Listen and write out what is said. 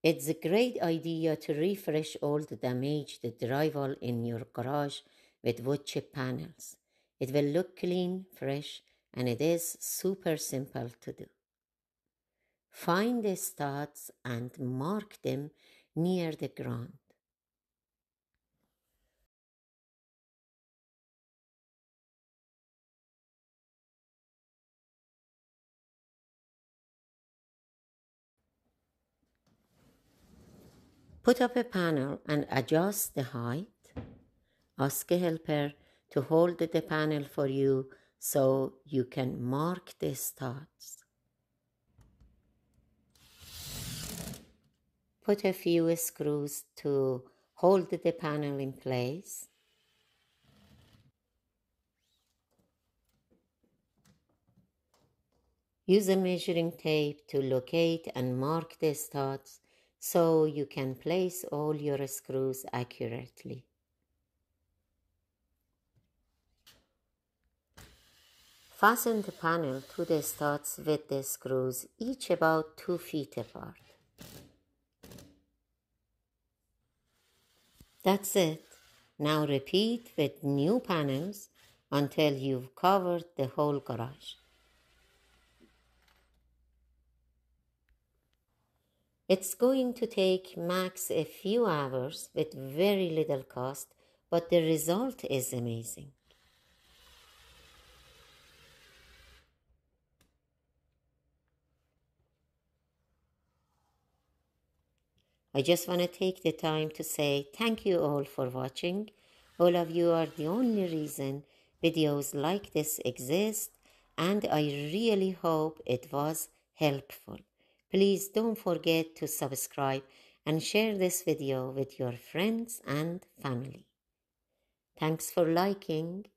It's a great idea to refresh all the damaged drywall in your garage with woodchip panels. It will look clean, fresh, and it is super simple to do. Find the studs and mark them near the ground. Put up a panel and adjust the height. Ask a helper to hold the panel for you so you can mark the studs. Put a few screws to hold the panel in place. Use a measuring tape to locate and mark the studs so you can place all your screws accurately. Fasten the panel to the studs with the screws, each about 2 feet apart. That's it. Now repeat with new panels until you've covered the whole garage. It's going to take max a few hours with very little cost, but the result is amazing. I just want to take the time to say thank you all for watching. All of you are the only reason videos like this exist, and I really hope it was helpful. Please don't forget to subscribe and share this video with your friends and family. Thanks for liking.